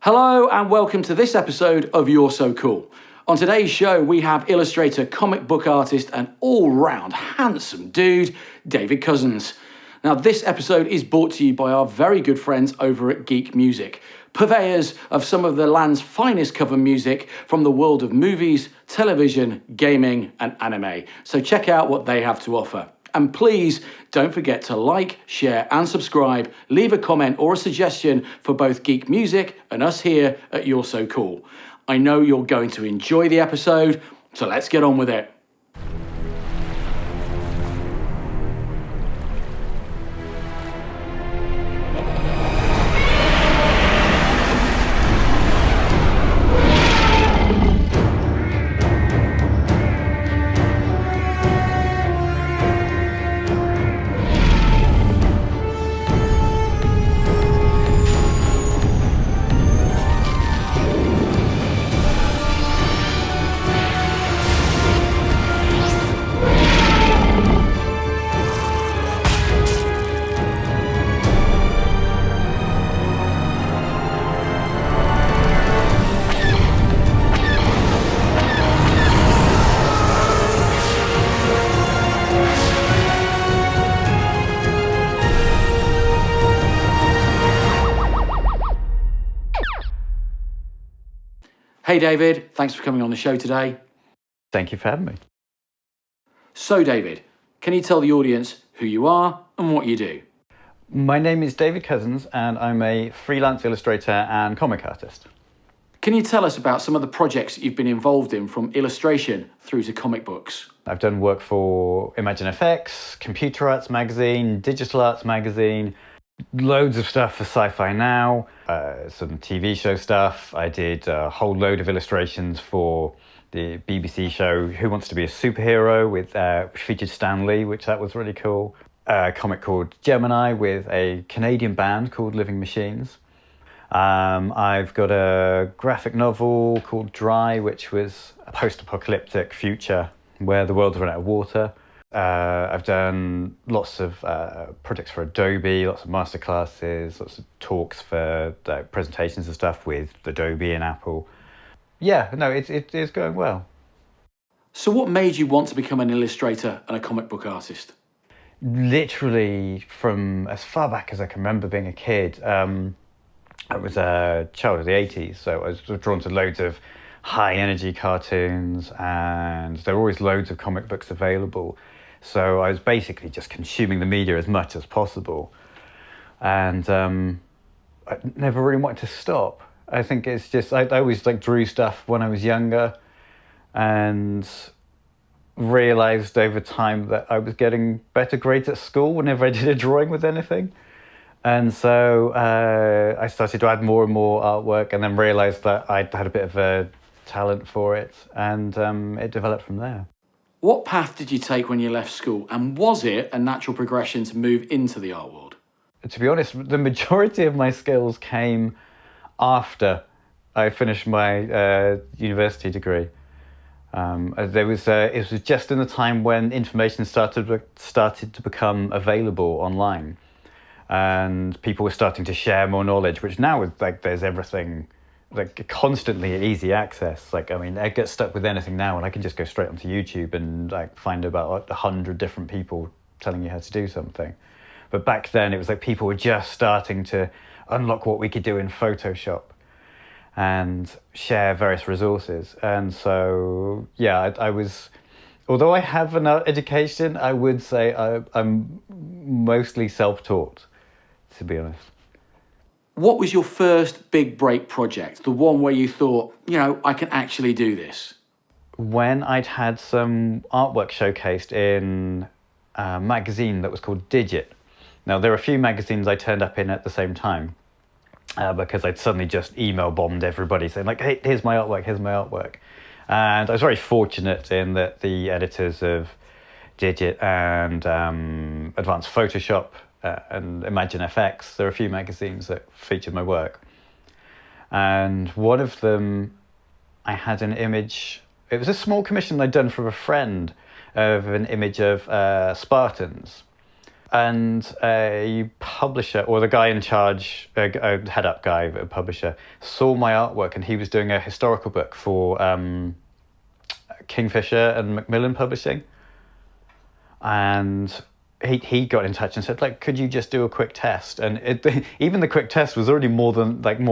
Hello and welcome to this episode of You're So Cool. On today's show, we have Illustrator, comic book artist and all-round handsome dude, David Cousens. Now, this episode is brought to you by our very good friends over at Geek Music, purveyors of some of the land's finest cover music from the world of movies, television, gaming and anime. So check out what they have to offer. And please don't forget to like, share and subscribe, leave a comment or a suggestion for both Geek Music and us here at You're So Cool. I know you're going to enjoy the episode, so let's get on with it. Hey David, thanks for coming on the show today. Thank you for having me. So David, can you tell the audience who you are and what you do? My name is David Cousens and I'm a freelance illustrator and comic artist. Can you tell us about some of the projects that you've been involved in, from illustration through to comic books? I've done work for Imagine FX, Computer Arts Magazine, Digital Arts Magazine, loads of stuff for Sci-Fi Now, some TV show stuff. I did a whole load of illustrations for the BBC show Who Wants to Be a Superhero, which featured Stan Lee, which that was really cool. A comic called Gemini with a Canadian band called Living Machines. I've got a graphic novel called Dry, which was a post-apocalyptic future where the world's run out of water. I've done lots of projects for Adobe, lots of masterclasses, lots of talks for presentations and stuff with Adobe and Apple. Yeah, no, it's going well. So what made you want to become an illustrator and a comic book artist? Literally from as far back as I can remember being a kid. I was a child of the 80s, so I was drawn to loads of high energy cartoons and there were always loads of comic books available. So I was basically just consuming the media as much as possible. And I never really wanted to stop. I think it's just, I always drew stuff when I was younger and realized over time that I was getting better grades at school whenever I did a drawing with anything. And so I started to add more and more artwork and then realized that I had a bit of a talent for it and it developed from there. What path did you take when you left school, and was it a natural progression to move into the art world? To be honest, the majority of my skills came after I finished my university degree. It was just in the time when information started to become available online, and people were starting to share more knowledge. Which now is there's everything. Constantly easy access. I get stuck with anything now and I can just go straight onto YouTube and find about 100 different people telling you how to do something. But back then it was people were just starting to unlock what we could do in Photoshop and share various resources. And so, yeah, I was, although I have an education, I would say I'm mostly self-taught, to be honest. What was your first big break project? The one where you thought, I can actually do this? When I'd had some artwork showcased in a magazine that was called Digit. Now, there are a few magazines I turned up in at the same time because I'd suddenly just email bombed everybody saying hey, here's my artwork. And I was very fortunate in that the editors of Digit and Advanced Photoshop and Imagine FX, there are a few magazines that featured my work. And one of them, I had an image, it was a small commission I'd done for a friend of an image of Spartans. and a publisher, or the guy in charge, a head-up guy, a publisher, saw my artwork, and he was doing a historical book for Kingfisher and Macmillan Publishing. And he got in touch and said, like, could you just do a quick test? And even the quick test was already more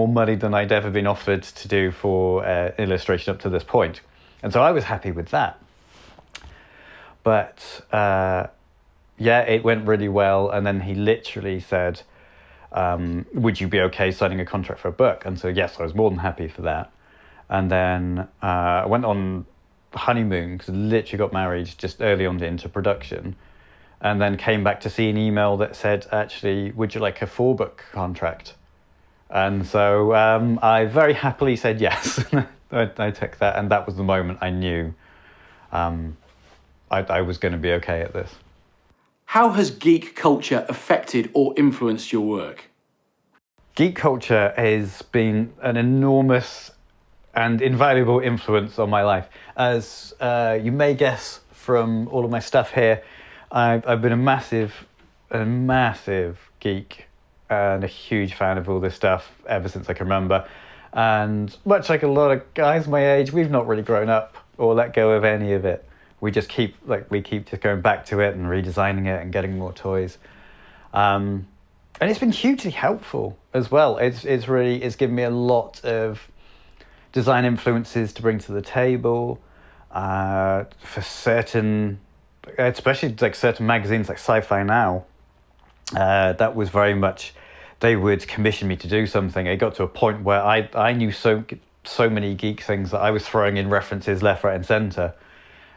money than I'd ever been offered to do for illustration up to this point. And so I was happy with that. But yeah, it went really well. And then he literally said, would you be okay signing a contract for a book? And so, yes, I was more than happy for that. And then I went on honeymoon, because I literally got married just early on into production, and then came back to see an email that said, actually, would you like a 4-book contract? And so I very happily said yes. I took that, and that was the moment I knew I was going to be okay at this. How has geek culture affected or influenced your work? Geek culture has been an enormous and invaluable influence on my life. As you may guess from all of my stuff here, I've been a massive geek and a huge fan of all this stuff ever since I can remember. And much like a lot of guys my age, we've not really grown up or let go of any of it. We just keep just going back to it and redesigning it and getting more toys. And it's been hugely helpful as well. It's given me a lot of design influences to bring to the table for certain, especially like certain magazines like Sci-Fi Now. That was very much, they would commission me to do something. It got to a point where I knew so many geek things that I was throwing in references left, right, and centre.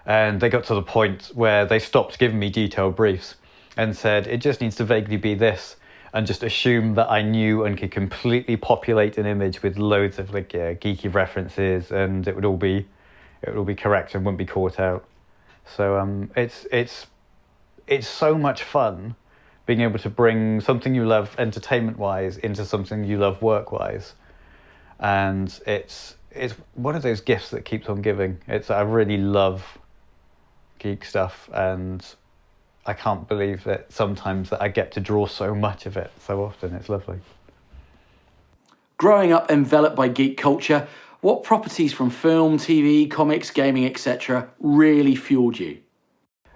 And they got to the point where they stopped giving me detailed briefs and said, it just needs to vaguely be this, and just assume that I knew and could completely populate an image with loads of geeky references, and it would all be correct and wouldn't be caught out. So it's so much fun being able to bring something you love entertainment-wise into something you love work-wise. And it's one of those gifts that keeps on giving. I really love geek stuff, and I can't believe that sometimes that I get to draw so much of it so often. It's lovely. Growing up enveloped by geek culture, what properties from film, TV, comics, gaming, etc. really fueled you?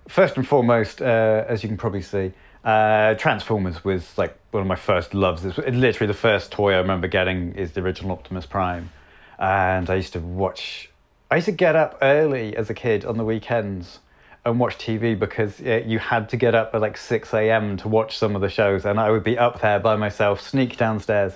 First and foremost, as you can probably see, Transformers was like one of my first loves. It's literally the first toy I remember getting is the original Optimus Prime. And I used to get up early as a kid on the weekends and watch TV, because you had to get up at like 6 a.m. to watch some of the shows, and I would be up there by myself, sneak downstairs,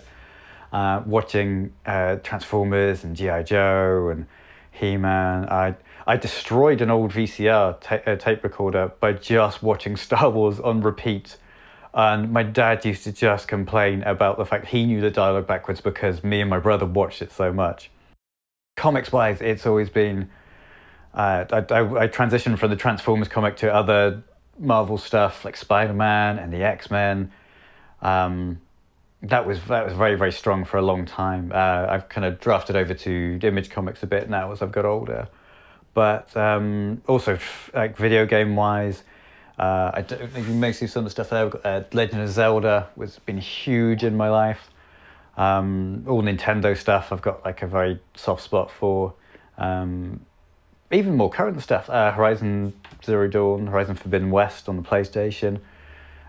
watching Transformers and G.I. Joe and He-Man. I destroyed an old VCR tape recorder by just watching Star Wars on repeat, and my dad used to just complain about the fact he knew the dialogue backwards because me and my brother watched it so much. Comics-wise, it's always been... I transitioned from the Transformers comic to other Marvel stuff like Spider-Man and the X-Men. That was very, very strong for a long time. I've kind of drafted over to Image Comics a bit now as I've got older. But also, like video game-wise, I don't think you may see some of the stuff there. I've got, Legend of Zelda has been huge in my life. All Nintendo stuff I've got like a very soft spot for. Even more current stuff, Horizon Zero Dawn, Horizon Forbidden West on the PlayStation.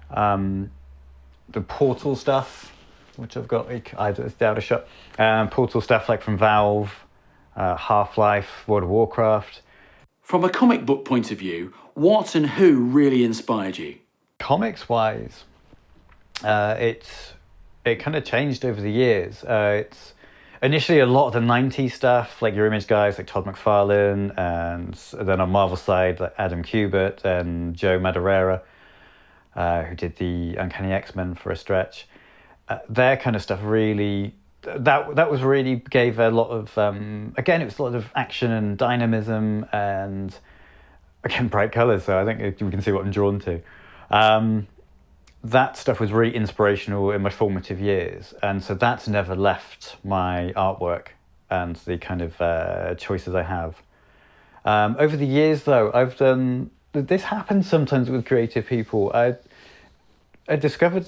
The Portal stuff, which I've got, it's out of shot. Portal stuff like from Valve, Half-Life, World of Warcraft. From a comic book point of view, what and who really inspired you? Comics-wise, it kind of changed over the years. It's initially a lot of the 90s stuff, like your Image guys like Todd McFarlane, and then on Marvel side, like Adam Kubert and Joe Madureira, who did the Uncanny X-Men for a stretch. Their kind of stuff really, that was really gave a lot of, again, it was a lot of action and dynamism and, again, bright colours, so I think you can see what I'm drawn to. That stuff was really inspirational in my formative years, and so that's never left my artwork and the kind of choices I have. Over the years, though, I've done... This happens sometimes with creative people. I discovered,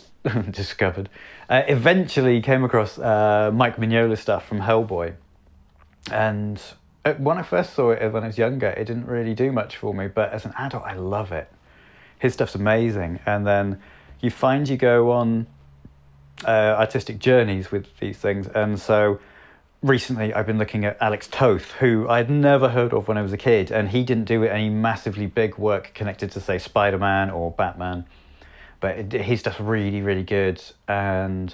eventually came across Mike Mignola's stuff from Hellboy. And when I first saw it when I was younger, it didn't really do much for me. But as an adult, I love it. His stuff's amazing. And then you find you go on artistic journeys with these things. And so recently I've been looking at Alex Toth, who I'd never heard of when I was a kid. And he didn't do any massively big work connected to, say, Spider-Man or Batman. But his stuff's really, really good. And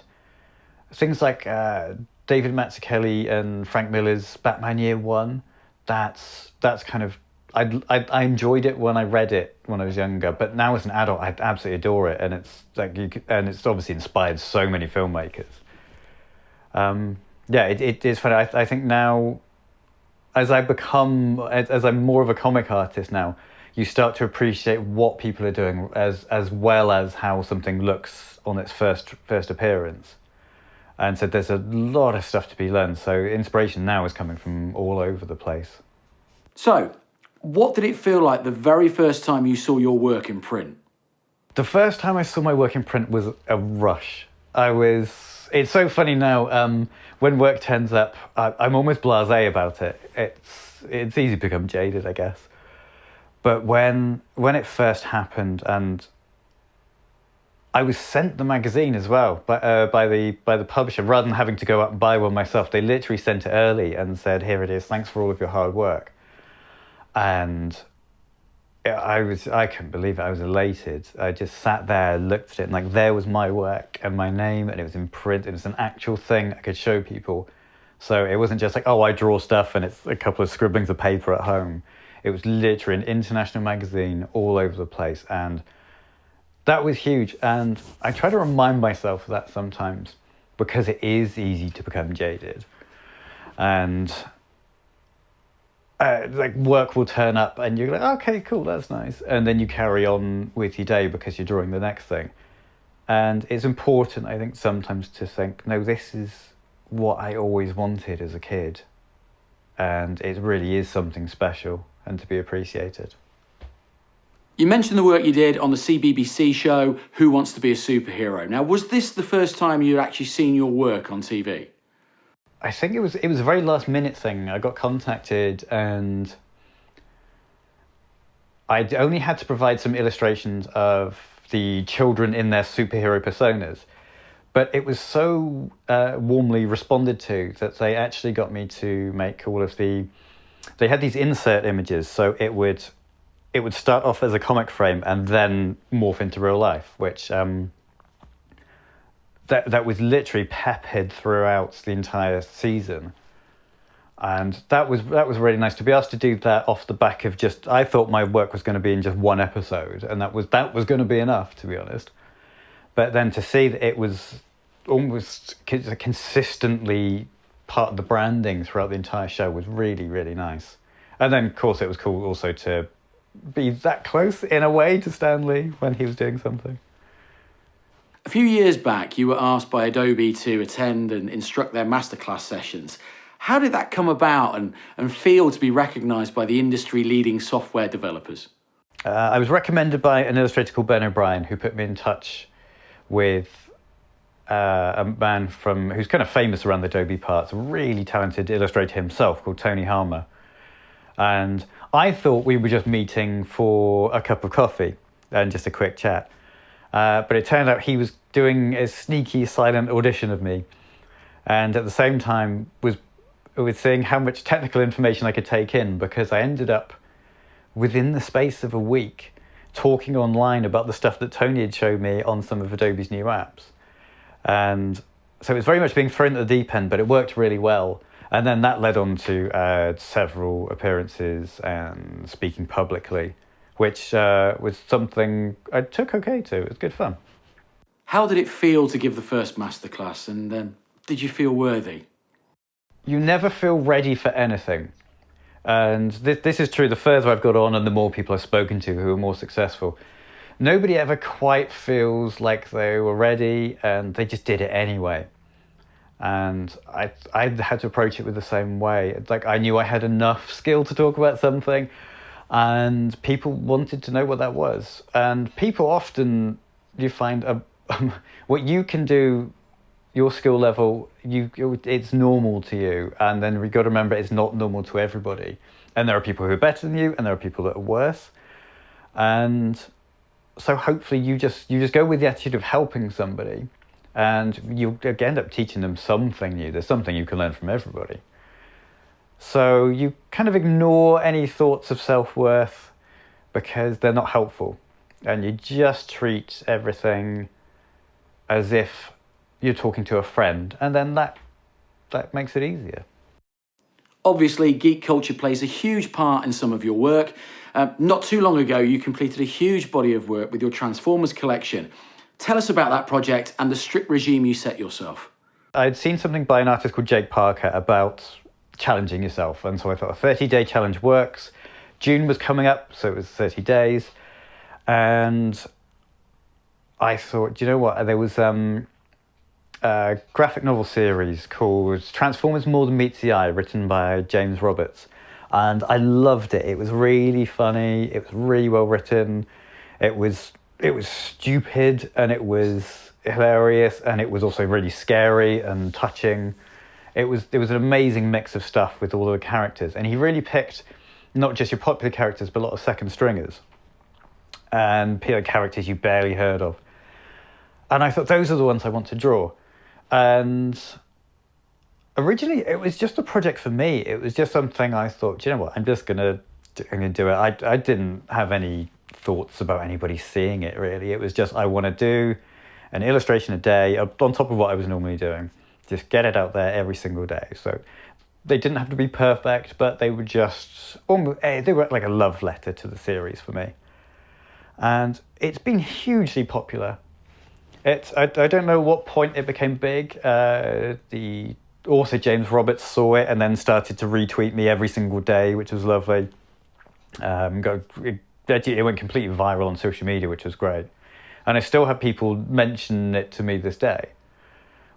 things like David Mazzucchelli and Frank Miller's Batman Year One, that's kind of... I enjoyed it when I read it when I was younger, but now as an adult, I absolutely adore it. And it's like and it's obviously inspired so many filmmakers. It is funny. I think now, as I'm more of a comic artist now, you start to appreciate what people are doing as well as how something looks on its first appearance. And so there's a lot of stuff to be learned. So inspiration now is coming from all over the place. So, what did it feel like the very first time you saw your work in print? The first time I saw my work in print was a rush. It's so funny now, when work turns up, I'm almost blasé about it. It's easy to become jaded, I guess. But when it first happened, and I was sent the magazine as well by the publisher, rather than having to go out and buy one myself. They literally sent it early and said, "Here it is. Thanks for all of your hard work." And I couldn't believe it. I was elated. I just sat there, looked at it, and like there was my work and my name, and it was in print. It was an actual thing I could show people. So it wasn't just like, oh, I draw stuff and it's a couple of scribblings of paper at home. It was literally an international magazine all over the place, and that was huge. And I try to remind myself of that sometimes, because it is easy to become jaded. And like work will turn up and you're like, okay, cool, that's nice. And then you carry on with your day because you're drawing the next thing. And it's important, I think, sometimes to think, no, this is what I always wanted as a kid. And it really is something special and to be appreciated. You mentioned the work you did on the CBBC show, Who Wants to Be a Superhero? Now, was this the first time you'd actually seen your work on TV? I think it was a very last minute thing. I got contacted and I only had to provide some illustrations of the children in their superhero personas. But it was so warmly responded to that they actually got me to make all of the... They had these insert images, so it would start off as a comic frame and then morph into real life, which that was literally peppered throughout the entire season. And that was really nice to be asked to do that off the back of just... I thought my work was going to be in just one episode, and that was going to be enough, to be honest. But then to see that it was almost consistently part of the branding throughout the entire show was really, really nice. And then, of course, it was cool also to be that close, in a way, to Stan Lee when he was doing something. A few years back, you were asked by Adobe to attend and instruct their masterclass sessions. How did that come about and feel to be recognised by the industry-leading software developers? I was recommended by an illustrator called Ben O'Brien, who put me in touch with a man who's kind of famous around the Adobe parts, a really talented illustrator himself called Tony Harmer. And I thought we were just meeting for a cup of coffee and just a quick chat. But it turned out he was doing a sneaky silent audition of me. And at the same time was seeing how much technical information I could take in, because I ended up, within the space of a week, talking online about the stuff that Tony had showed me on some of Adobe's new apps. And so it was very much being thrown at the deep end, but it worked really well. And then that led on to several appearances and speaking publicly, which was something I took okay to. It was good fun. How did it feel to give the first masterclass, and did you feel worthy? You never feel ready for anything. And this is true the further I've got on and the more people I've spoken to who are more successful. Nobody ever quite feels like they were ready, and they just did it anyway. And I had to approach it with the same way. It's like I knew I had enough skill to talk about something, and people wanted to know what that was. And people often, you find, are what you can do, your skill level, it's normal to you, and then we got to remember it's not normal to everybody. And there are people who are better than you, and there are people that are worse. And so hopefully you just go with the attitude of helping somebody, and you end up teaching them something new. There's something you can learn from everybody. So you kind of ignore any thoughts of self-worth because they're not helpful, and you just treat everything as if you're talking to a friend, and then that makes it easier. Obviously, geek culture plays a huge part in some of your work. Not too long ago, you completed a huge body of work with your Transformers collection. Tell us about that project and the strict regime you set yourself. I'd seen something by an artist called Jake Parker about challenging yourself, and so I thought a 30-day challenge works. June was coming up, so it was 30 days, and I thought, do you know what? There was a graphic novel series called Transformers More Than Meets the Eye, written by James Roberts. And I loved it. It was really funny. It was really well written. It was stupid, and it was hilarious, and it was also really scary and touching. It was an amazing mix of stuff with all of the characters. And he really picked not just your popular characters, but a lot of second stringers and characters you barely heard of. And I thought, those are the ones I want to draw. And originally, it was just a project for me. It was just something I thought, do you know what, I'm going to do it. I didn't have any thoughts about anybody seeing it, really. It was just, I want to do an illustration a day on top of what I was normally doing. Just get it out there every single day. So they didn't have to be perfect, but they were just, they were like a love letter to the series for me. And it's been hugely popular. I don't know what point it became big. The author James Roberts saw it and then started to retweet me every single day, which was lovely. It went completely viral on social media, which was great. And I still have people mention it to me this day,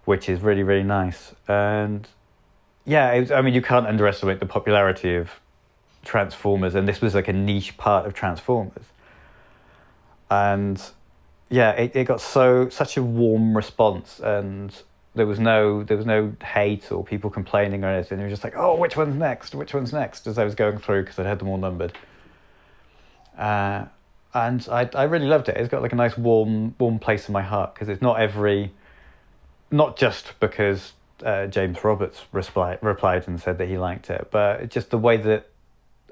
which is really, really nice. And yeah, you can't underestimate the popularity of Transformers, and this was like a niche part of Transformers. And yeah, it got such a warm response, and there was no hate or people complaining or anything. It was just like, oh, which one's next? Which one's next? As I was going through, because I'd had them all numbered. And I really loved it. It's got like a nice warm place in my heart, because it's not just because James Roberts replied and said that he liked it, but it's just the way that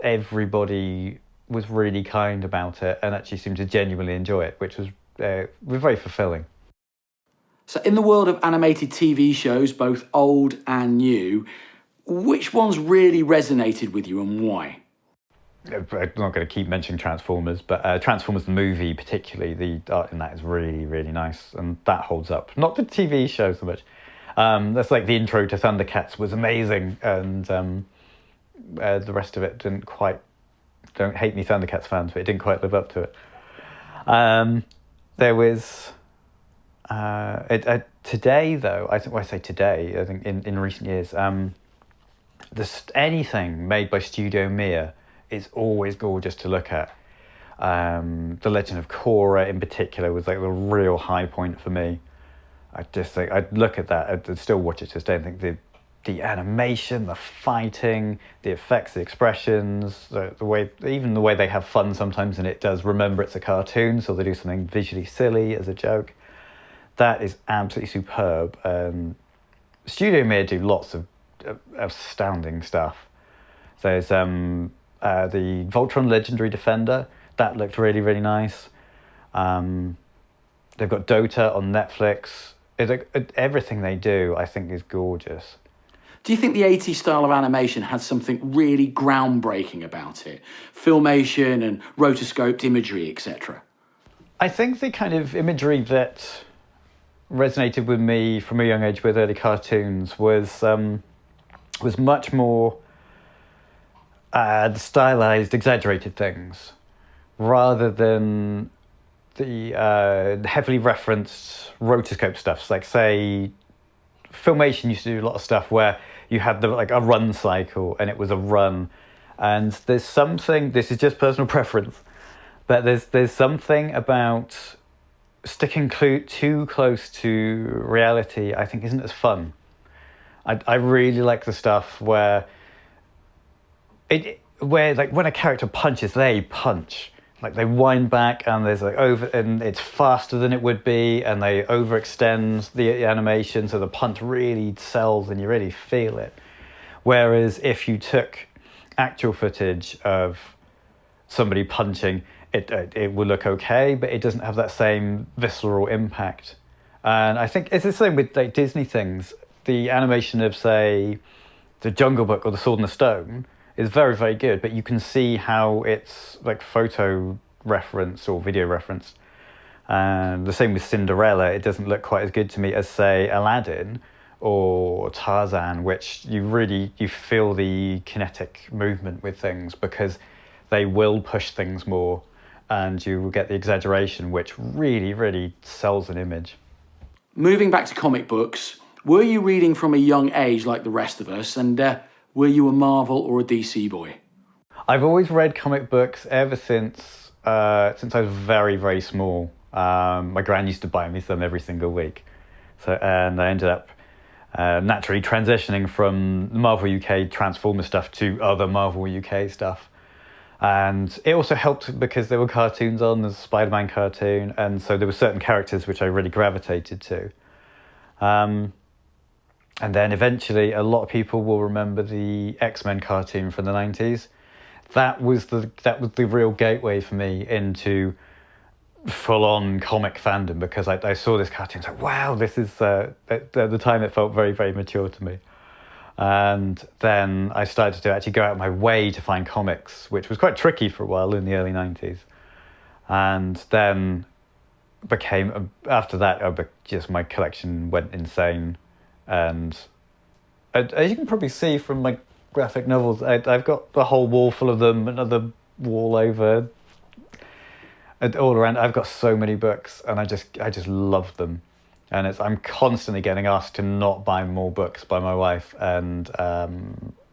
everybody was really kind about it and actually seemed to genuinely enjoy it, which was very fulfilling. So in the world of animated TV shows, both old and new, which ones really resonated with you and why? I'm not going to keep mentioning Transformers, but Transformers the movie particularly, the art in that is really, really nice, and that holds up. Not the TV show so much. That's like the intro to Thundercats was amazing, and the rest of it didn't quite. Don't hate me, Thundercats fans, but it didn't quite live up to it. There was today, though. I think when I say today, I think in recent years, anything made by Studio Mir is always gorgeous to look at. The Legend of Korra, in particular, was like the real high point for me. I just think I'd look at that. I'd still watch it to this day and think the animation, the fighting, the effects, the expressions, the way they have fun sometimes, and it does remember it's a cartoon, so they do something visually silly as a joke. That is absolutely superb. Studio Mir do lots of astounding stuff. There's the Voltron Legendary Defender. That looked really, really nice. They've got Dota on Netflix. Everything they do, I think, is gorgeous. Do you think the 80s style of animation had something really groundbreaking about it? Filmation and rotoscoped imagery, etc. I think the kind of imagery that resonated with me from a young age with early cartoons was much more the stylized, exaggerated things, rather than the heavily referenced rotoscope stuff. Like, say, Filmation used to do a lot of stuff where you had a run cycle, and it was a run. And there's something, this is just personal preference, but there's something about sticking too close to reality, I think, isn't as fun. I really like the stuff where like when a character punches, they punch. Like they wind back and there's like and it's faster than it would be, and they overextend the animation so the punch really sells and you really feel it. Whereas if you took actual footage of somebody punching, it would look okay, but it doesn't have that same visceral impact. And I think it's the same with like Disney things. The animation of, say, The Jungle Book or The Sword and the Stone is very, very good, but you can see how it's like photo reference or video reference. And the same with Cinderella. It doesn't look quite as good to me as, say, Aladdin or Tarzan, which you feel the kinetic movement with things because they will push things more and you will get the exaggeration, which really, really sells an image. Moving back to comic books, were you reading from a young age like the rest of us, and were you a Marvel or a DC boy? I've always read comic books ever since I was very, very small. My gran used to buy me some every single week. And I ended up naturally transitioning from Marvel UK Transformer stuff to other Marvel UK stuff. And it also helped because there were cartoons on, there's a Spider-Man cartoon, and so there were certain characters which I really gravitated to. And then eventually a lot of people will remember the X-Men cartoon from the 90s. That was the real gateway for me into full-on comic fandom, because I saw this cartoon and was like, wow, this is, at the time it felt very, very mature to me. And then I started to actually go out of my way to find comics, which was quite tricky for a while in the early 90s. And then after that, just my collection went insane. And as you can probably see from my graphic novels, I've got a whole wall full of them, another wall over, and all around. I've got so many books, and I just love them. And I'm constantly getting asked to not buy more books by my wife, and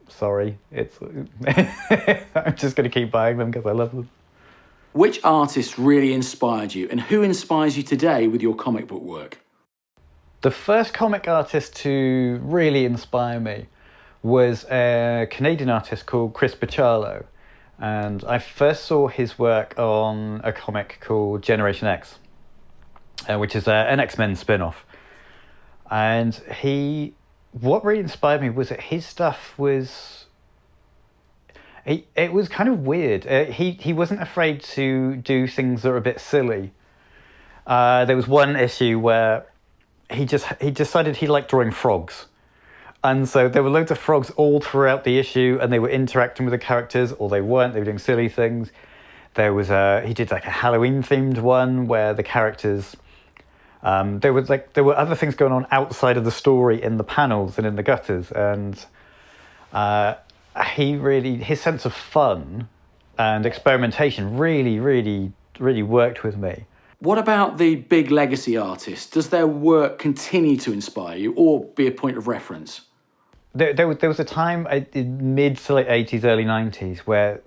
sorry, I'm just going to keep buying them because I love them. Which artist really inspired you, and who inspires you today with your comic book work? The first comic artist to really inspire me was a Canadian artist called Chris Bachalo. And I first saw his work on a comic called Generation X, which is an X-Men spin-off. And what really inspired me was that his stuff was... It was kind of weird. He wasn't afraid to do things that were a bit silly. There was one issue where he decided he liked drawing frogs. And so there were loads of frogs all throughout the issue, and they were interacting with the characters, or they weren't, they were doing silly things. There was he did like a Halloween themed one where the characters, there were other things going on outside of the story in the panels and in the gutters. And his sense of fun and experimentation really, really, really worked with me. What about the big legacy artists? Does their work continue to inspire you or be a point of reference? There was a time in mid to late 80s, early 90s where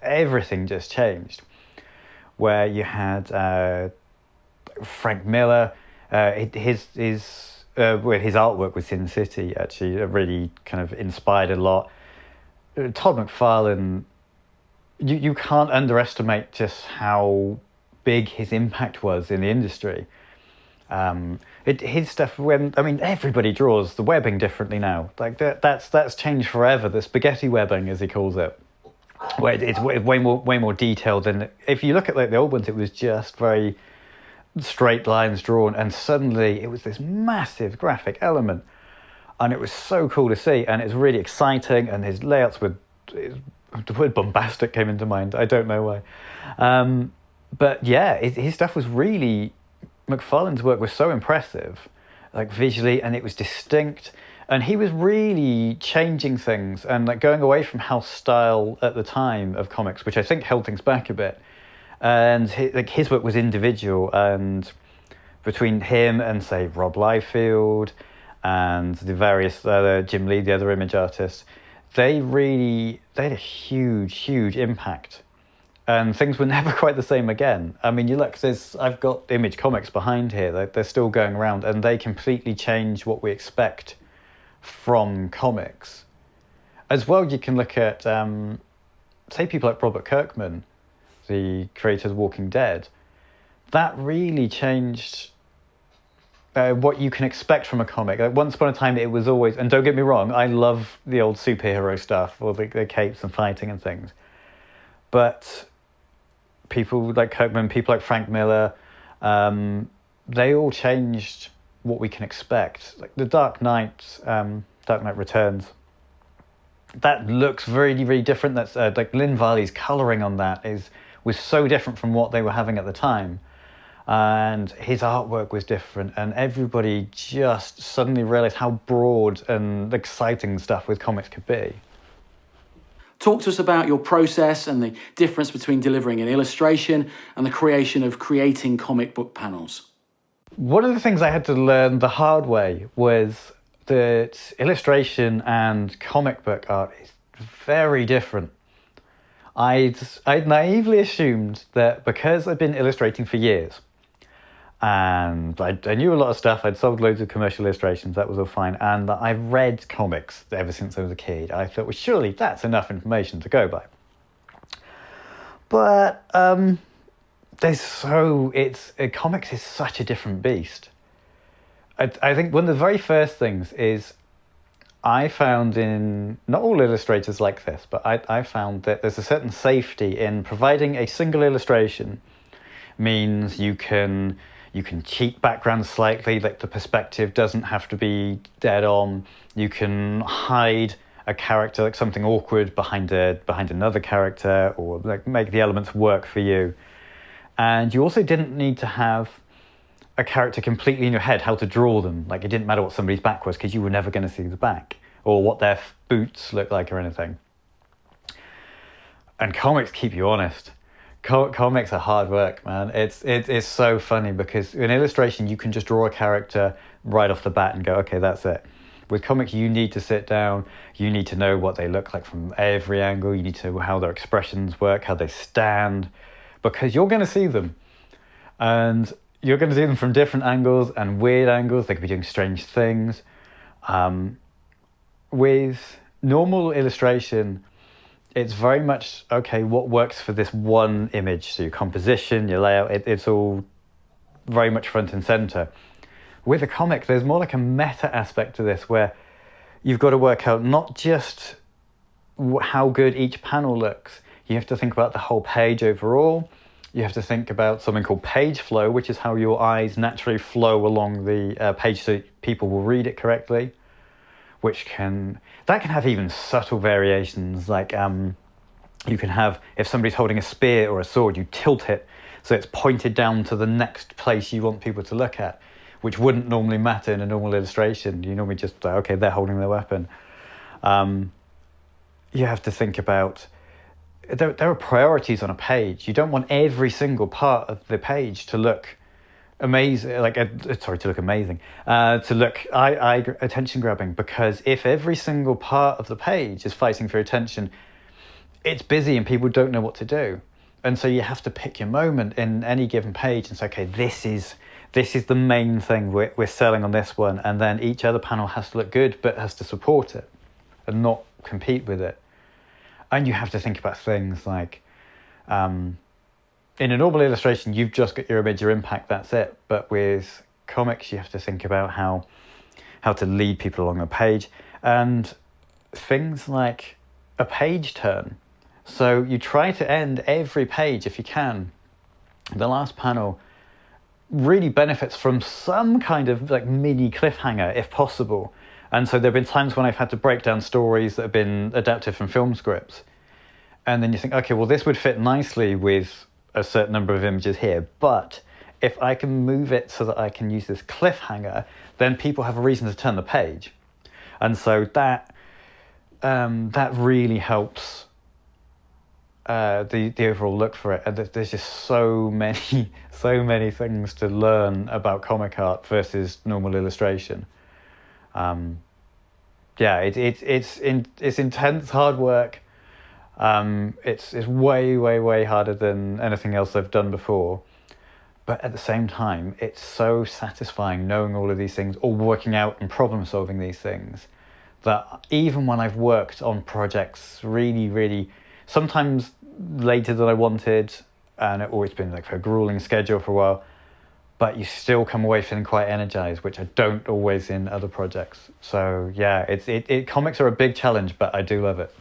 everything just changed. Where you had Frank Miller, his artwork with Sin City actually really kind of inspired a lot. Todd McFarlane, you can't underestimate just how big his impact was in the industry. His stuff, everybody draws the webbing differently now. Like that's changed forever. The spaghetti webbing, as he calls it, where it's way more detailed. And if you look at like the old ones, it was just very straight lines drawn, and suddenly it was this massive graphic element, and it was so cool to see, and it's really exciting. And his layouts were, the word bombastic came into mind. I don't know why. But yeah, his stuff was really... McFarlane's work was so impressive, like visually, and it was distinct. And he was really changing things and like going away from house style at the time of comics, which I think held things back a bit. And his work was individual, and between him and, say, Rob Liefeld and the various other, Jim Lee, the other image artists, they had a huge, huge impact. and things were never quite the same again. I mean, you look, I've got Image Comics behind here. They're still going around, and they completely change what we expect from comics. As well, you can look at, say, people like Robert Kirkman, the creator of The Walking Dead. That really changed what you can expect from a comic. Like, once upon a time, it was always, and don't get me wrong, I love the old superhero stuff, or the capes and fighting and things. But people like Kirkman, people like Frank Miller, they all changed what we can expect. Like the Dark Knight Returns, that looks really, really different. That's like Lynn Varley's colouring on that was so different from what they were having at the time. And his artwork was different, and everybody just suddenly realised how broad and exciting stuff with comics could be. Talk to us about your process and the difference between delivering an illustration and the creation of creating comic book panels. One of the things I had to learn the hard way was that illustration and comic book art is very different. I'd naively assumed that because I'd been illustrating for years, and I knew a lot of stuff, I'd sold loads of commercial illustrations, that was all fine, and I read comics ever since I was a kid. I thought, well, surely that's enough information to go by. But comics is such a different beast. I think one of the very first things is I found in, not all illustrators like this, but I found that there's a certain safety in providing a single illustration. Means you can cheat backgrounds slightly, like the perspective doesn't have to be dead on. You can hide a character, like something awkward behind another character, or like make the elements work for you. And you also didn't need to have a character completely in your head, how to draw them. Like it didn't matter what somebody's back was, because you were never going to see the back, or what their boots look like or anything. And comics keep you honest. Comics are hard work, man. It's so funny, because in illustration you can just draw a character right off the bat and go, okay, that's it. With comics, you need to sit down, you need to know what they look like from every angle, you need to know how their expressions work, how they stand, because you're going to see them. And you're going to see them from different angles and weird angles. They could be doing strange things. With normal illustration, it's very much, okay, what works for this one image? So your composition, your layout, it's all very much front and center. With a comic, there's more like a meta aspect to this, where you've got to work out not just how good each panel looks. You have to think about the whole page overall. You have to think about something called page flow, which is how your eyes naturally flow along the page so people will read it correctly. That can have even subtle variations, like you can have, if somebody's holding a spear or a sword, you tilt it so it's pointed down to the next place you want people to look at, which wouldn't normally matter in a normal illustration. You normally just, okay, they're holding their weapon. You have to think about, there are priorities on a page. You don't want every single part of the page to look amazing, to look eye attention grabbing, because if every single part of the page is fighting for attention, it's busy and people don't know what to do. And so you have to pick your moment in any given page and say, okay, this is the main thing we're selling on this one, and then each other panel has to look good but has to support it and not compete with it. And you have to think about things like in a normal illustration, you've just got your image, your impact, that's it. But with comics, you have to think about how to lead people along the page, and things like a page turn. So you try to end every page, if you can. The last panel really benefits from some kind of like mini cliffhanger, if possible. And so there have been times when I've had to break down stories that have been adapted from film scripts. And then you think, okay, well, this would fit nicely with a certain number of images here, but if I can move it so that I can use this cliffhanger, then people have a reason to turn the page. And so that really helps the overall look for it. And there's just so many things to learn about comic art versus normal illustration. It's intense, hard work. It's way harder than anything else I've done before. But at the same time, it's so satisfying knowing all of these things, or working out and problem solving these things, that even when I've worked on projects really, sometimes later than I wanted, and it's always been like a grueling schedule for a while, but you still come away feeling quite energized, which I don't always in other projects. So yeah, comics are a big challenge, but I do love it.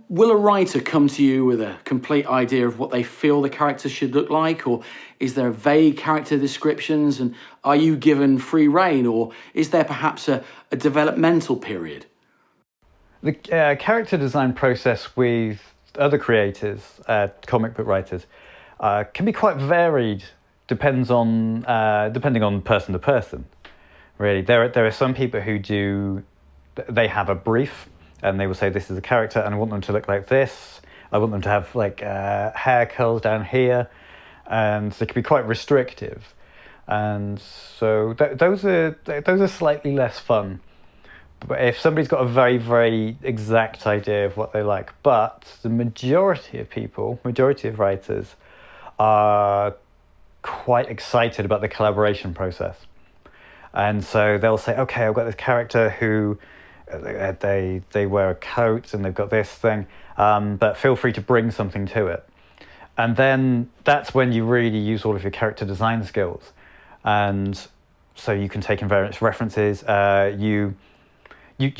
Will a writer come to you with a complete idea of what they feel the character should look like, or is there vague character descriptions, and are you given free rein, or is there perhaps a developmental period? The character design process with other creators, comic book writers, can be quite varied. Depending on person to person. Really, there are some people who they have a brief. And they will say, this is a character and I want them to look like this. I want them to have like hair curls down here. And so it can be quite restrictive. And so those are slightly less fun. But if somebody's got a very exact idea of what they like, but the majority of writers are quite excited about the collaboration process. And so they'll say, okay, I've got this character who they wear a coat and they've got this thing, but feel free to bring something to it. And then that's when you really use all of your character design skills. And so you can take in various references. You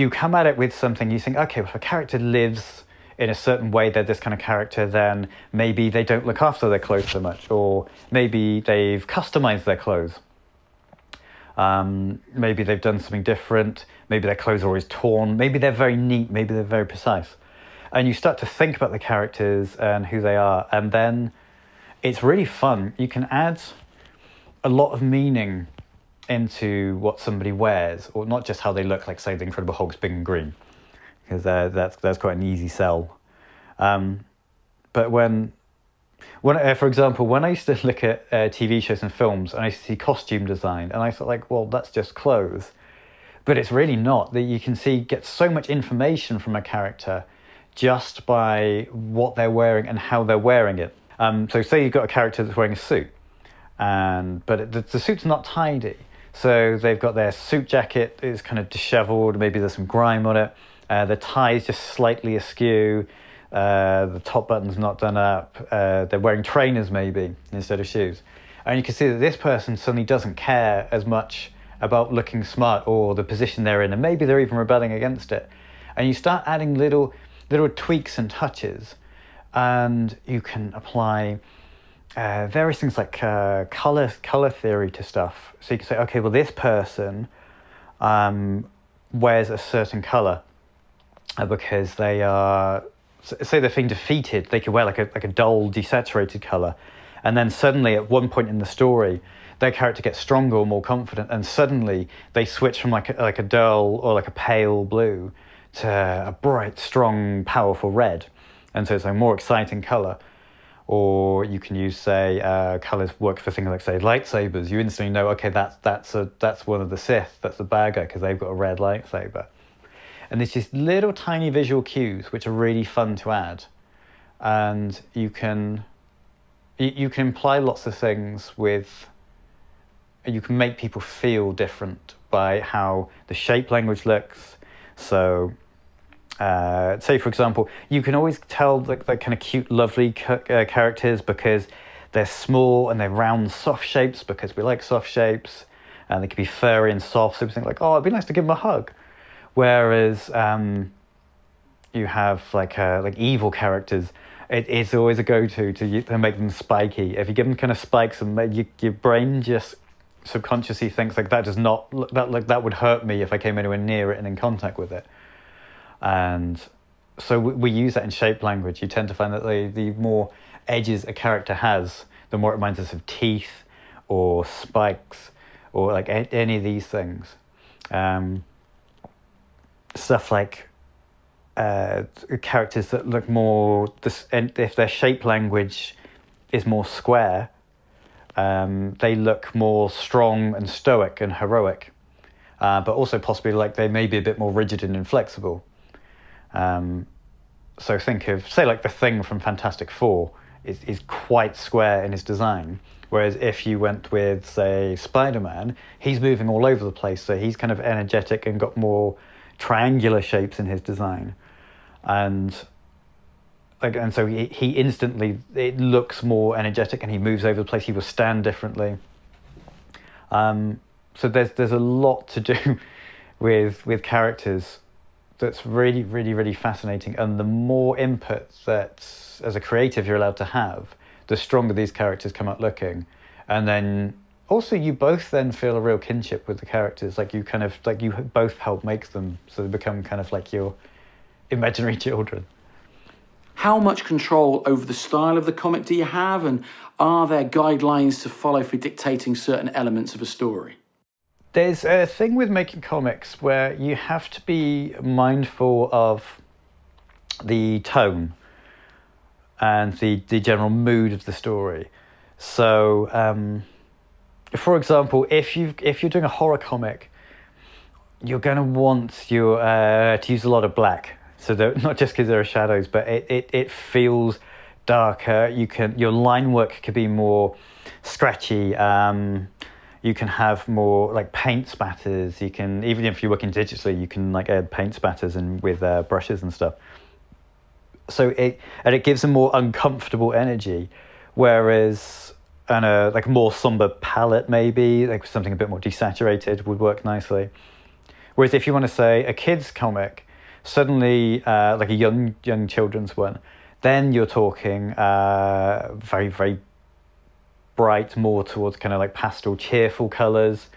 come at it with something, you think, okay, if a character lives in a certain way, they're this kind of character, then maybe they don't look after their clothes so much, or maybe they've customized their clothes. Maybe they've done something different. Maybe their clothes are always torn. Maybe they're very neat. Maybe they're very precise. And you start to think about the characters and who they are. And then it's really fun. You can add a lot of meaning into what somebody wears, or not just how they look, like say the Incredible Hulk's big and green, because that's quite an easy sell. But when for example, when I used to look at TV shows and films, and I used to see costume design, and I thought like, well, that's just clothes. But it's really not. That you can get so much information from a character just by what they're wearing and how they're wearing it. So say you've got a character that's wearing a suit, but the suit's not tidy. So they've got their suit jacket is kind of disheveled, maybe there's some grime on it. The tie is just slightly askew. The top button's not done up. They're wearing trainers maybe instead of shoes. And you can see that this person suddenly doesn't care as much about looking smart or the position they're in, and maybe they're even rebelling against it. And you start adding little tweaks and touches, and you can apply various things like color theory to stuff. So you can say, okay, well, this person wears a certain color because they are, say they're feeling defeated, they could wear like a dull, desaturated color. And then suddenly at one point in the story, their character gets stronger or more confident, and suddenly they switch from like a dull or like a pale blue to a bright, strong, powerful red. And so it's a more exciting color. Or you can use, say, colors work for things like, say, lightsabers. You instantly know, okay, that's one of the Sith, that's the bad guy, because they've got a red lightsaber. And there's just little tiny visual cues which are really fun to add. And you can imply lots of things you can make people feel different by how the shape language looks. So, say for example, you can always tell the kind of cute, lovely characters because they're small and they're round, soft shapes, because we like soft shapes, and they can be furry and soft. So we think like, oh, it'd be nice to give them a hug. Whereas you have like evil characters, it's always a go-to to make them spiky. If you give them kind of spikes, and your brain just subconsciously thinks like that would hurt me if I came anywhere near it and in contact with it. And so we use that in shape language. You tend to find that the more edges a character has, the more it reminds us of teeth or spikes or like any of these things. Stuff like characters that look more, if their shape language is more square, they look more strong and stoic and heroic, but also possibly like they may be a bit more rigid and inflexible. So think of, say, like the Thing from Fantastic Four is quite square in his design. Whereas if you went with, say, Spider-Man, he's moving all over the place. So he's kind of energetic and got more triangular shapes in his design. And so he instantly, it looks more energetic and he moves over the place. He will stand differently. So there's a lot to do with characters that's really, really, really fascinating. And the more input that, as a creative, you're allowed to have, the stronger these characters come out looking. And then also you both then feel a real kinship with the characters. Like you both help make them, so they become kind of like your imaginary children. How much control over the style of the comic do you have, and are there guidelines to follow for dictating certain elements of a story? There's a thing with making comics where you have to be mindful of the tone and the general mood of the story. So, for example, if you're doing a horror comic, you're going to want to use a lot of black. So not just because there are shadows, but it feels darker. Your line work could be more scratchy. You can have more like paint spatters. You can, even if you're working digitally, you can like add paint spatters and with brushes and stuff. So it gives a more uncomfortable energy, whereas like a more somber palette, maybe like something a bit more desaturated would work nicely. Whereas if you want to say a kid's comic, suddenly like a young children's one, then you're talking very, very bright, more towards kind of like pastel, cheerful colors.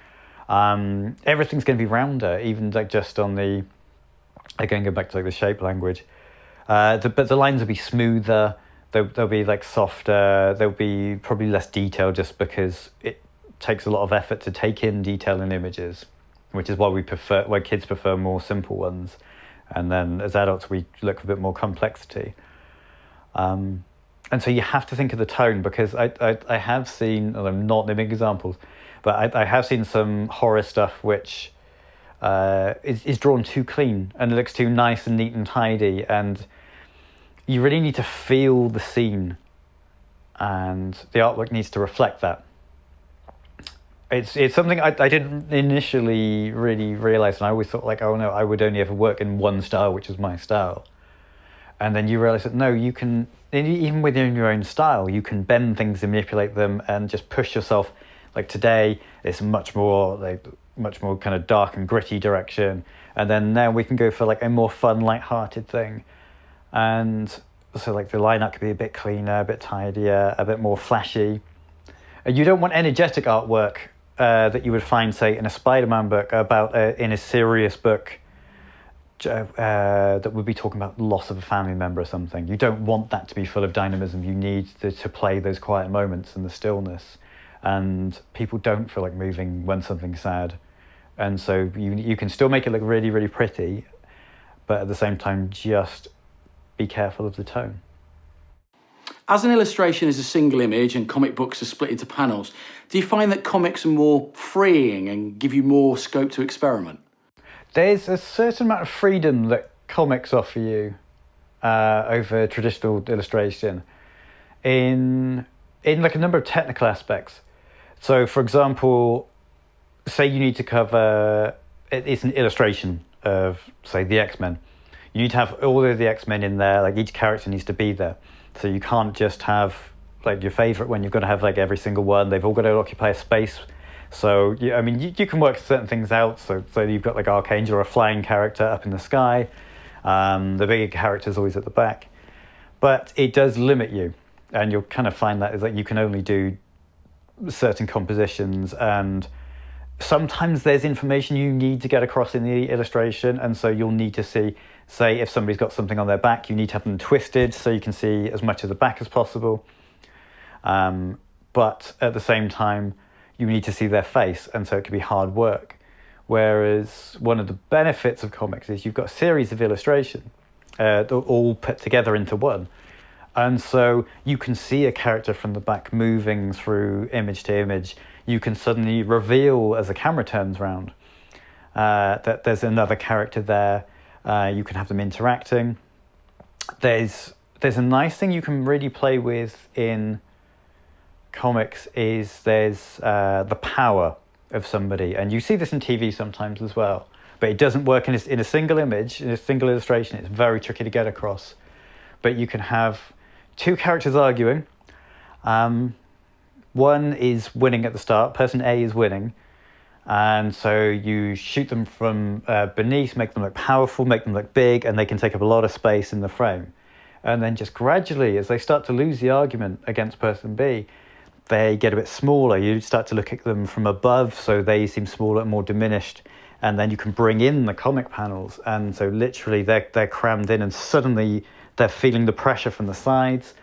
Everything's going to be rounder, even like just on the, again, go back to like the shape language. But the lines will be smoother. They'll be like softer. They'll be probably less detailed, just because it takes a lot of effort to take in detail in images, which is why kids prefer more simple ones. And then as adults, we look for a bit more complexity. And so you have to think of the tone, because I have seen, and I'm not naming examples, but I have seen some horror stuff which is drawn too clean and it looks too nice and neat and tidy, and you really need to feel the scene, and the artwork needs to reflect that. It's something I didn't initially really realize, and I always thought like, oh no, I would only ever work in one style, which is my style. And then you realize that no, you can, even within your own style, you can bend things and manipulate them and just push yourself. Like today, it's much more kind of dark and gritty direction. And then now we can go for like a more fun, light-hearted thing. And so like the lineup could be a bit cleaner, a bit tidier, a bit more flashy. And you don't want energetic artwork that you would find, say, in a Spider-Man book, in a serious book that would be talking about loss of a family member or something. You don't want that to be full of dynamism. You need to play those quiet moments and the stillness. And people don't feel like moving when something's sad. And so you can still make it look really, really pretty, but at the same time, just be careful of the tone. As an illustration is a single image and comic books are split into panels, do you find that comics are more freeing and give you more scope to experiment? There's a certain amount of freedom that comics offer you over traditional illustration in like a number of technical aspects. So, for example, say you need to cover, it's an illustration of, say, the X-Men. You need to have all of the X-Men in there, like each character needs to be there. So you can't just have like your favorite one, you've got to have like every single one. They've all got to occupy a space. So, you can work certain things out. So you've got like Archangel or a flying character up in the sky. The bigger character's always at the back. But it does limit you. And you'll kind of find that is that you can only do certain compositions. And sometimes there's information you need to get across in the illustration. And so you'll need to see, say, if somebody's got something on their back, you need to have them twisted so you can see as much of the back as possible. But at the same time, you need to see their face, and so it can be hard work. Whereas one of the benefits of comics is you've got a series of illustration all put together into one. And so you can see a character from the back moving through image to image. You can suddenly reveal as the camera turns around that there's another character there. You can have them interacting. there's a nice thing you can really play with in comics is there's the power of somebody, and you see this in TV sometimes as well, but it doesn't work in a single image, in a single illustration. It's very tricky to get across. But you can have two characters arguing. One is winning at the start. Person A is winning. And so you shoot them from beneath, make them look powerful, make them look big, and they can take up a lot of space in the frame. And then just gradually, as they start to lose the argument against person B, they get a bit smaller. You start to look at them from above, so they seem smaller and more diminished. And then you can bring in the comic panels. And so literally they're crammed in, and suddenly they're feeling the pressure from the sides.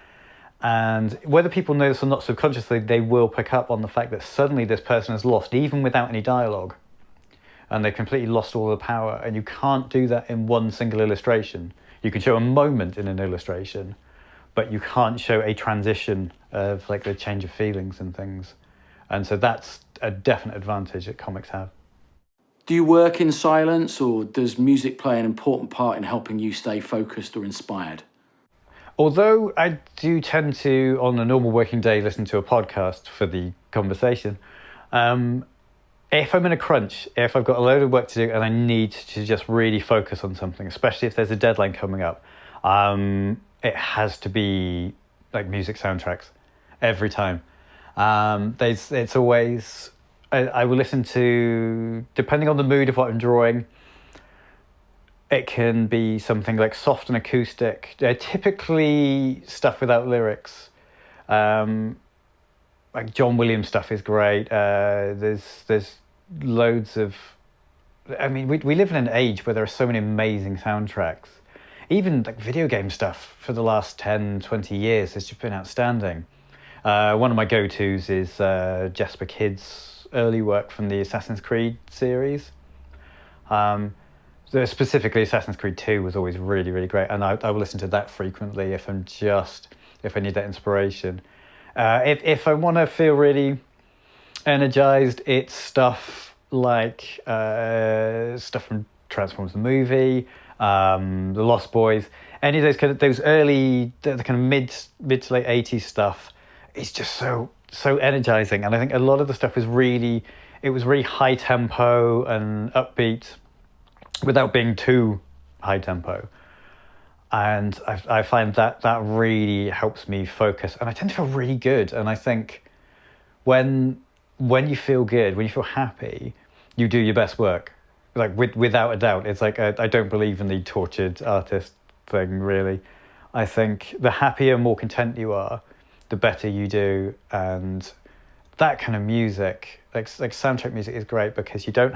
And whether people know this or not subconsciously, they will pick up on the fact that suddenly this person has lost, even without any dialogue. And they've completely lost all the power. And you can't do that in one single illustration. You can show a moment in an illustration, but you can't show a transition of like the change of feelings and things. And so that's a definite advantage that comics have. Do you work in silence, or does music play an important part in helping you stay focused or inspired? Although I do tend to, on a normal working day, listen to a podcast for the conversation, if I'm in a crunch, if I've got a load of work to do and I need to just really focus on something, especially if there's a deadline coming up, it has to be like music soundtracks every time. It's always, I will listen to, depending on the mood of what I'm drawing, it can be something like soft and acoustic, typically stuff without lyrics. Like John Williams stuff is great. There's loads of, I mean, we live in an age where there are so many amazing soundtracks. Even like video game stuff for the last 10, 20 years has just been outstanding. One of my go-tos is Jesper Kid's early work from the Assassin's Creed series. Specifically, Assassin's Creed 2 was always really, really great, and I will listen to that frequently if I need that inspiration. If I want to feel really energized, it's stuff like stuff from Transformers the movie, The Lost Boys, any of those early, the kind of mid to late 80s stuff. It's just so energizing, and I think a lot of the stuff was really high tempo and upbeat, without being too high tempo. And I find that really helps me focus. And I tend to feel really good. And I think when you feel good, when you feel happy, you do your best work. Like without a doubt. It's like, I don't believe in the tortured artist thing, really. I think the happier, more content you are, the better you do. And that kind of music, like soundtrack music, is great because you don't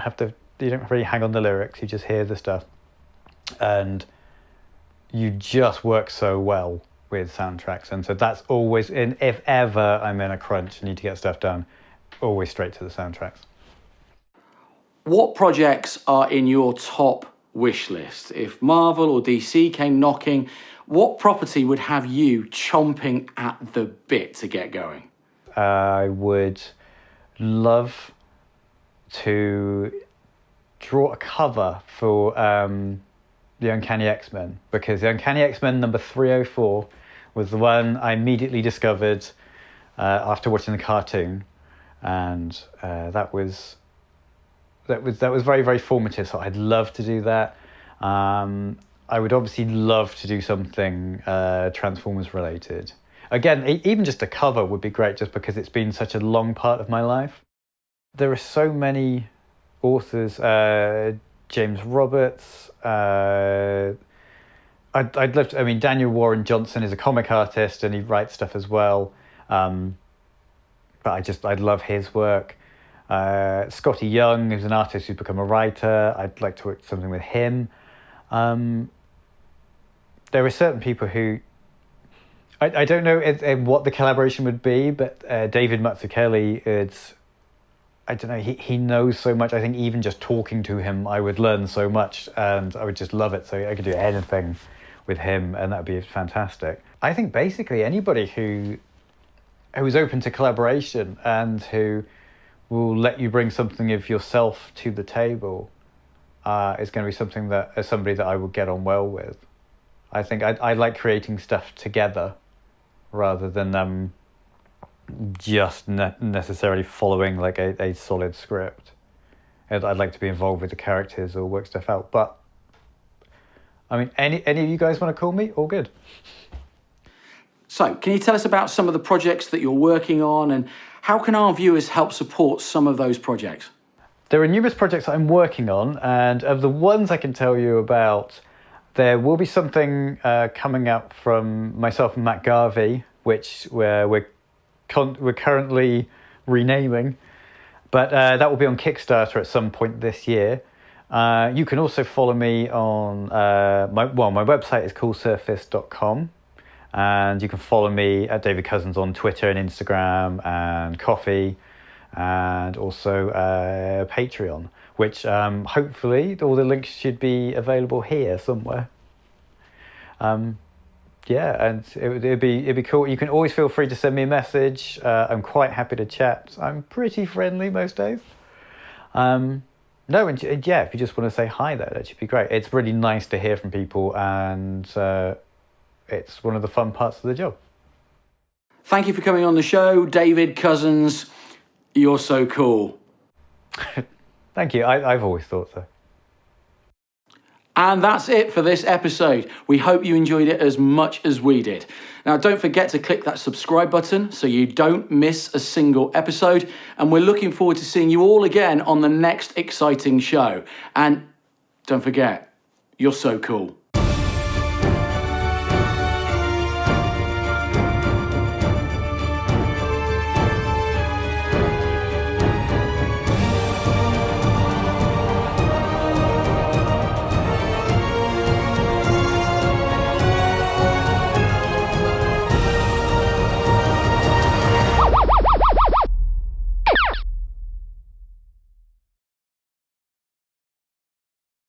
really hang on the lyrics, you just hear the stuff. And you just work so well with soundtracks. And so that's always, if ever I'm in a crunch and need to get stuff done, always straight to the soundtracks. What projects are in your top wish list? If Marvel or DC came knocking, what property would have you chomping at the bit to get going? I would love to draw a cover for the Uncanny X-Men, because the Uncanny X-Men number 304 was the one I immediately discovered after watching the cartoon, and that was very, very formative. So I'd love to do that. I would obviously love to do something Transformers related. Again, even just a cover would be great, just because it's been such a long part of my life. There are so many authors, James Roberts. I'd love to. I mean, Daniel Warren Johnson is a comic artist and he writes stuff as well. But I'd love his work. Scotty Young is an artist who's become a writer. I'd like to work something with him. There are certain people who I don't know what the collaboration would be, but David Mazzucchelli, I don't know, he knows so much. I think even just talking to him, I would learn so much and I would just love it. So I could do anything with him and that would be fantastic. I think basically anybody who is open to collaboration and who will let you bring something of yourself to the table is going to be somebody that I would get on well with. I think I like creating stuff together rather than just necessarily following like a solid script. And I'd like to be involved with the characters or work stuff out. But I mean, any of you guys want to call me? All good. So, can you tell us about some of the projects that you're working on, and how can our viewers help support some of those projects? There are numerous projects I'm working on, and of the ones I can tell you about, there will be something coming up from myself and Matt Garvey, which we're currently renaming, but that will be on Kickstarter at some point this year. You can also follow me on my website is coolsurface.com. And you can follow me at David Cousens on Twitter and Instagram and Coffee, and also Patreon, which hopefully all the links should be available here somewhere. Yeah, and it'd be cool. You can always feel free to send me a message. I'm quite happy to chat. I'm pretty friendly most days. No, and yeah, if you just want to say hi there, that should be great. It's really nice to hear from people, and it's one of the fun parts of the job. Thank you for coming on the show, David Cousens. You're so cool. Thank you. I've always thought so. And that's it for this episode. We hope you enjoyed it as much as we did. Now, don't forget to click that subscribe button so you don't miss a single episode. And we're looking forward to seeing you all again on the next exciting show. And don't forget, you're so cool.